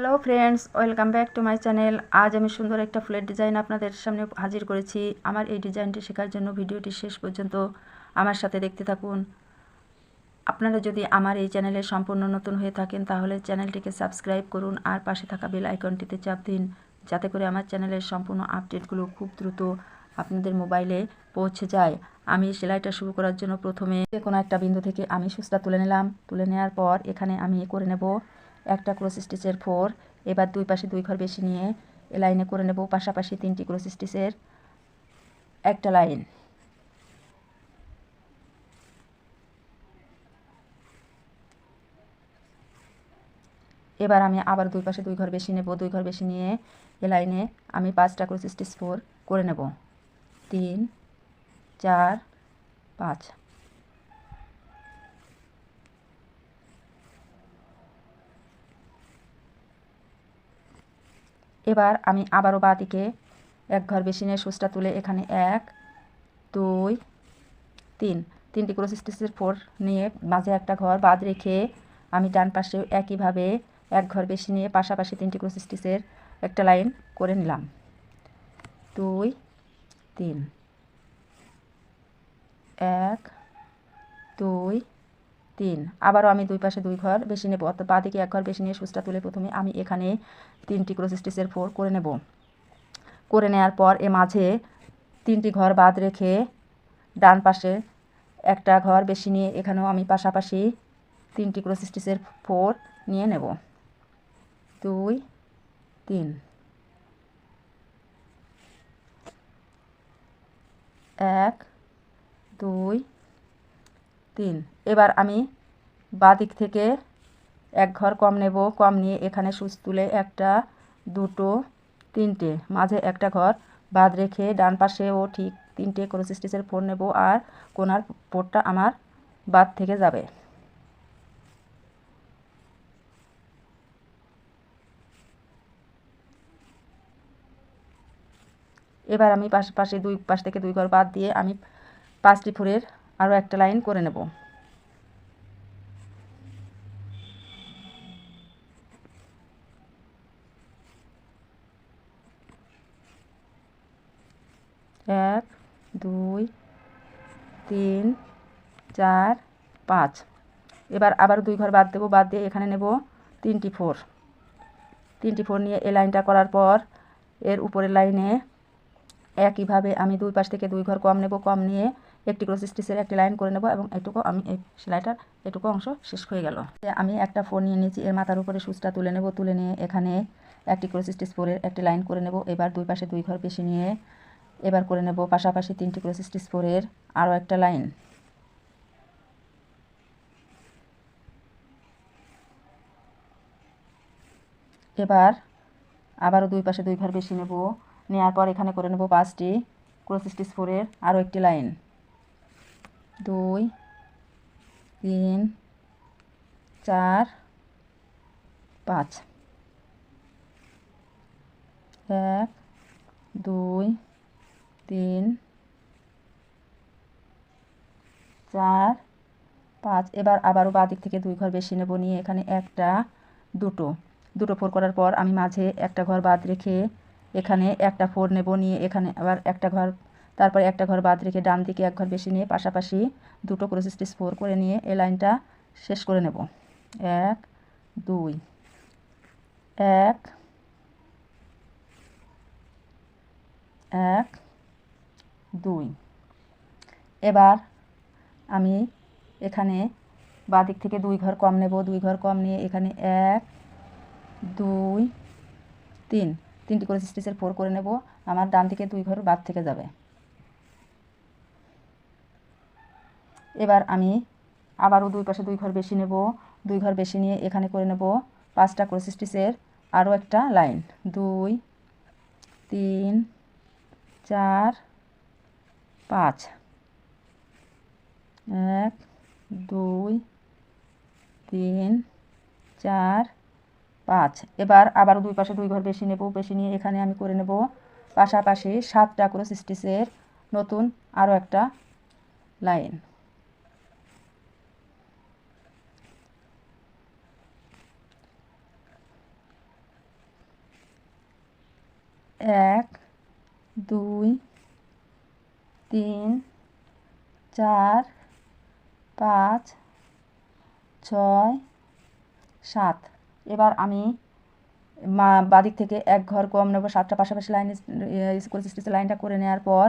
Hello friends, welcome back to my channel. আজ আমি সুন্দর একটা ফুলের ডিজাইন আপনাদের সামনে হাজির করেছি। আমার এই ডিজাইনটি শেখার জন্য ভিডিওটি শেষ পর্যন্ত আমার সাথে দেখতে থাকুন। আপনারা যদি আমার এই চ্যানেলে সম্পূর্ণ নতুন হয়ে থাকেন তাহলে চ্যানেলটিকে সাবস্ক্রাইব করুন আর পাশে থাকা বেল আইকনটিতে চাপ দিন, যাতে করে আমার চ্যানেলের সম্পূর্ণ আপডেটগুলো খুব দ্রুত আপনাদের মোবাইলে পৌঁছে যায়। আমি সেলাইটা শুরু করার জন্য প্রথমে যে কোনো একটা বিন্দু থেকে আমি সূচটা তুলে নিলাম। তুলে নেওয়ার পর এখানে আমি করে নেব একটা ক্রস স্টিচের 4। এবার দুই পাশে 2 ঘর বেশি নিয়ে এ লাইনে করে নেব পাশাপাশি 3টি ক্রস স্টিচের একটা লাইন। এবার আমি আবার দুই পাশে 2 ঘর বেশি নেব। 2 ঘর বেশি নিয়ে এ লাইনে আমি 5টা ক্রস স্টিচ 4 করে নেব। 3 4 5। এবার আমি আবারও বাঁ দিকে 1 ঘর বেশি নিয়ে সূচটা তুলে এখানে 1 2 3 3টি ক্রস স্টিচের 4 নিয়ে মাঝে একটা ঘর বাদ রেখে আমি ডান পাশে একইভাবে 1 ঘর বেশি নিয়ে পাশাপাশি 3টি ক্রস স্টিচের একটা লাইন করে নিলাম। 2 3 1 2 3। আবারও আমি দুই পাশে 2 ঘর বেশি নেব, অর্থাৎ বাঁ দিকে 1 ঘর বেশি নিয়ে সূচটা তুলে প্রথমে আমি এখানে 3টি ক্রস স্টিচের 4 করে নেব। করে নেওয়ার পর এ মাঝে 3টি ঘর বাদ রেখে ডান পাশে একটা ঘর বেশি নিয়ে এখানেও আমি পাশাপাশি 3টি ক্রস স্টিচের 4 নিয়ে নেব। 2 3 1 2 3। এবার আমি বাঁ দিক থেকে 1 ঘর কম নেব, কম নিয়ে এখানে সূচ তুলে 1টা 2টো 3টে মাঝে একটা ঘর বাদ রেখে ডান পাশেও ঠিক 3টে ক্রস স্টিচের 4 নেব আর কোনার 4টা আমার বাদ থেকে যাবে। এবার আমি পাশে দুই পাশ থেকে 2 ঘর বাদ দিয়ে আমি 5টি 4-এর আরও একটা লাইন করে নেব। এক 2 3 4 5। এবার আবার 2 ঘর বাদ দেব, বাদ দিয়ে এখানে নেব 3টি 4 নিয়ে এই লাইনটা করার পর এর উপরের লাইনে একইভাবে আমি দুই পাশ থেকে 2 ঘর কম নেব, কম নিয়ে একটি ক্রস স্টিচের একটি লাইন করে নেব এবং এটুকু আমি এই সেলাইটার এটুকু অংশ শেষ হয়ে গেল। আমি একটা 4 নিয়ে নিয়েছি, এর মাথার উপরে সূচটা তুলে নেব। তুলে নিয়ে এখানে একটি ক্রস স্টিচ 4-এর একটি লাইন করে নেব। এবার দুই পাশে 2 ঘর বেশি নিয়ে এবার করে নেব পাশাপাশি 3টি ক্রস স্টিচ 4-এর আরও একটা লাইন। এবার আবারও দুই পাশে 2 ঘর বেশি নেব, নেওয়ার পর এখানে করে নেব 5টি ক্রস স্টিচ 4-এর আরও একটি লাইন। 2 3 4 5। 1 2 3 4 5। এবার আবারও বাঁ দিক থেকে 2 ঘর বেশি নেব, নিয়ে এখানে 1টা 2টো 4 করার পর আমি মাঝে একটা ঘর বাদ রেখে এখানে একটা 4 নেব, নিয়ে এখানে আবার একটা ঘর, তারপরে একটা ঘর বাদ রেখে ডান দিকে 1 ঘর বেশি নিয়ে পাশাপাশি 2টো ক্রস স্টিচ 4 করে নিয়ে এই লাইনটা শেষ করে নেব। 1 2 1 1 2। এবার আমি এখানে বাঁ দিক থেকে 2 ঘর কম নেব, 2 ঘর কম নিয়ে এখানে 1 2 3 3টি ক্রস স্টিচের 4 করে নেব। আমার ডান দিকে 2 ঘর বাদ থেকে যাবে। এবার আমি আবারও দুই পাশে 2 ঘর বেশি নেব, 2 ঘর বেশি নিয়ে এখানে করে নেব 5টা ক্রস স্টিচের আরও একটা লাইন। 2 3 4 5। 1 2 3 4 5। এবার আবারও দুই পাশে 2 ঘর বেশি নেব, বেশি নিয়ে এখানে আমি করে নেব পাশাপাশি 7টা ক্রস স্টিচের নতুন আরও একটা লাইন। 1 2 3 4 5 6 7। এবার আমি বাদিক থেকে এক ঘর কম নেব, 7টা পাশাপাশি লাইন করে স্টিচের লাইনটা করে নেওয়ার পর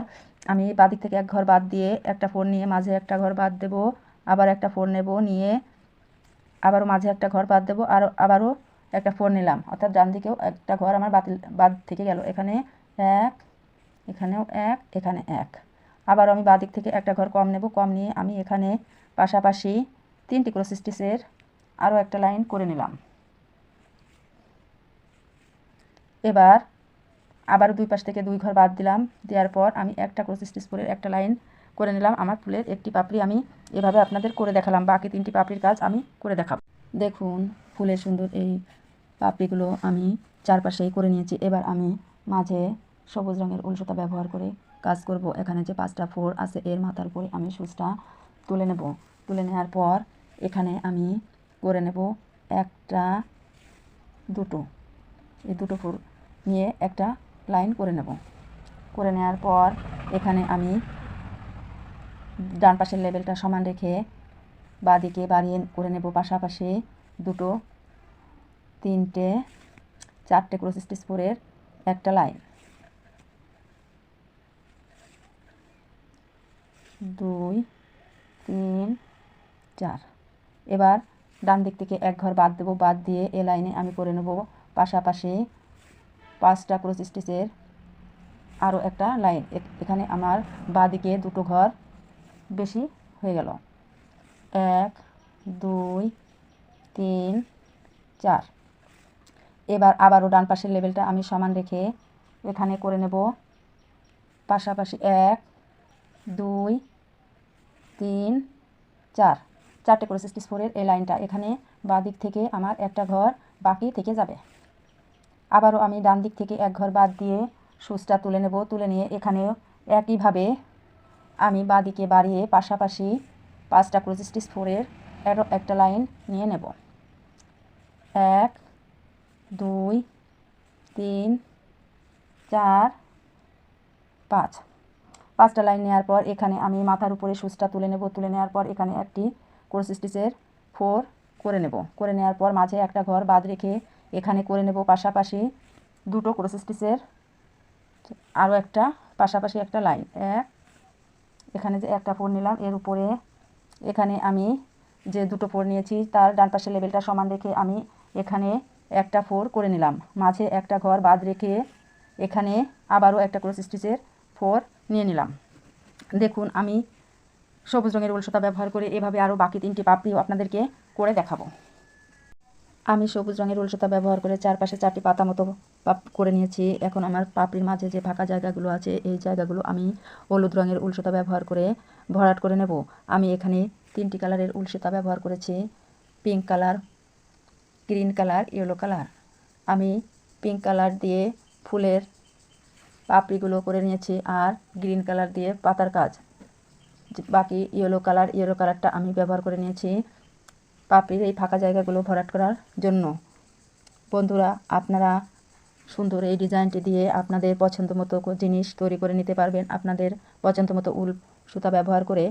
আমি বাদিক থেকে এক ঘর বাদ দিয়ে একটা ফোর নিয়ে মাঝে একটা ঘর বাদ দেব, আবার একটা ফোর নেব, নিয়ে আবারও মাঝে একটা ঘর বাদ দেব, আর আবারও একটা ফোর নিলাম, অর্থাৎ ডান দিকেও একটা ঘর আমার বাদ থেকে গেল। এখানে 1, এখানেও 1, এখানে 1। আবার আমি বাদিক থেকে একটা ঘর কম নেব, কম নিয়ে আমি এখানে পাশাপাশি 3টি ক্রস স্টিচের আরও একটা লাইন করে নিলাম। এবার আবার দুই পাশ থেকে 2 ঘর বাদ দিলাম, দেওয়ার পর আমি একটা ক্রস স্টিচ করে একটা লাইন করে নিলাম। আমার ফুলের একটি পাপড়ি আমি এভাবে আপনাদের করে দেখালাম, বাকি 3টি পাপড়ির কাজ আমি করে দেখাবো। দেখুন ফুলের সুন্দর এই পাপড়িগুলো আমি চারপাশেই করে নিয়েছি। এবার আমি মাঝে সবুজ রঙের উল সুতা ব্যবহার করে কাজ করব। এখানে যে 5টা ফোর আছে এর মাথার উপরে আমি সুচটা তুলে নেব। তুলে নেওয়ার পর এখানে আমি করে নেব 1টা 2টো, এই 2টো ফোর নিয়ে একটা লাইন করে নেব। করে নেওয়ার পর এখানে আমি ডান পাশের লেবেলটা সমান রেখে বাঁদিকে বাড়িয়ে করে নেব পাশাপাশি 2টো 3টে 4টে ক্রস স্টিচ ফোরের একটা লাইন, 2 3 4। এবার ডান দিক থেকে এক ঘর বাদ দেব, বাদ দিয়ে এ লাইনে আমি করে নেব পাশাপাশি 5টা ক্রস স্টিচের আরও একটা লাইন। এখানে আমার বাঁদিকে 2টো ঘর বেশি হয়ে গেল, 1 2 3 4। এবার আবারও ডান পাশের লেবেলটা আমি সমান রেখে এখানে করে নেব পাশাপাশি 1 2 3 4, 4টে ক্রস স্টিচ ফোরের এই লাইনটা। এখানে বাঁ দিক থেকে আমার একটা ঘর বাকি থেকে যাবে। আবারও আমি ডান দিক থেকে এক ঘর বাদ দিয়ে সুচটা তুলে নেব। তুলে নিয়ে এখানেও একইভাবে আমি বাঁ দিকে বাড়িয়ে পাশাপাশি 5টা ক্রস স্টিচ ফোরের একটা লাইন নিয়ে নেব, 1 2 3 4 5। 5টা লাইন নেওয়ার পর এখানে আমি মাথার উপরে সুচটা তুলে নেব। তুলে নেওয়ার পর এখানে একটি ক্রস স্টিচের ফোর করে নেব। করে নেওয়ার পর মাঝে একটা ঘর বাদ রেখে এখানে করে নেব পাশাপাশি 2টো ক্রস স্টিচের আরও একটা পাশাপাশি একটা লাইন, এখানে যে একটা ফোর নিলাম এর উপরে এখানে আমি যে 2টো ফোর নিয়েছি তার ডান পাশের লেবেলটা সমান রেখে আমি এখানে একটা ফোর করে নিলাম, মাঝে একটা ঘর বাদ রেখে এখানে আবারও একটা ক্রস স্টিচের ফোর নিয়ে নিলাম। দেখুন আমি সবুজ রঙের উল সুতা ব্যবহার করে এভাবে আরও বাকি 3টি পাপড়িও আপনাদেরকে করে দেখাবো। আমি সবুজ রঙের উল সুতা ব্যবহার করে চারপাশে 4টি পাতা মতো করে নিয়েছি। এখন আমার পাপড়ির মাঝে যে ফাঁকা জায়গাগুলো আছে এই জায়গাগুলো আমি হলুদ রঙের উল সুতা ব্যবহার করে ভরাট করে নেব। আমি এখানে 3টি কালারের উল সুতা ব্যবহার করেছি, pink colour, green colour, yellow colour. আমি পিঙ্ক কালার দিয়ে ফুলের পাপড়িগুলো করে নিয়েছি আর গ্রিন কালার দিয়ে পাতার কাজ। বাকি ইয়েলো কালারটা আমি ব্যবহার করে নিয়েছি পাপড়ির এই ফাঁকা জায়গাগুলো ভরাট করার জন্য। বন্ধুরা আপনারা সুন্দর এই ডিজাইনটি দিয়ে আপনাদের পছন্দ মতো জিনিস তৈরি করে নিতে পারবেন। আপনাদের পছন্দ মতো উল সুতা ব্যবহার করে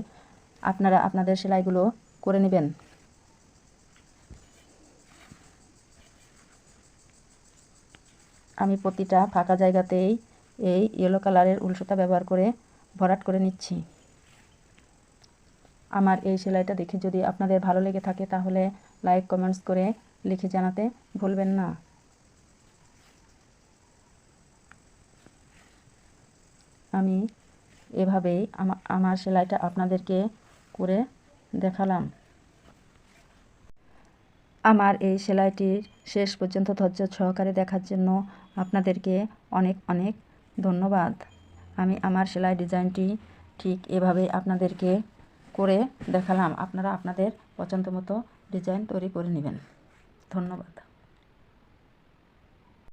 আপনারা আপনাদের সেলাইগুলো করে নেবেন। আমি প্রতিটা ফাঁকা জায়গাতেই এই ইয়েলো কালারের উল সুতা ব্যবহার করে ভরাট করে নিচ্ছি। আমার এই সেলাইটা দেখে যদি আপনাদের ভালো লেগে থাকে তাহলে লাইক কমেন্টস করে লিখে জানাতে ভুলবেন না। আমি এভাবেই আমার সেলাইটা আপনাদেরকে করে দেখালাম। আমার এই সেলাইটির শেষ পর্যন্ত ধৈর্য সহকারে দেখার জন্য আপনাদেরকে অনেক অনেক ধন্যবাদ। আমি আমার সেলাই ডিজাইনটি ঠিক এভাবে আপনাদেরকে করে দেখালাম। আপনারা আপনাদের পছন্দ মতো ডিজাইন তৈরি করে নেবেন। ধন্যবাদ।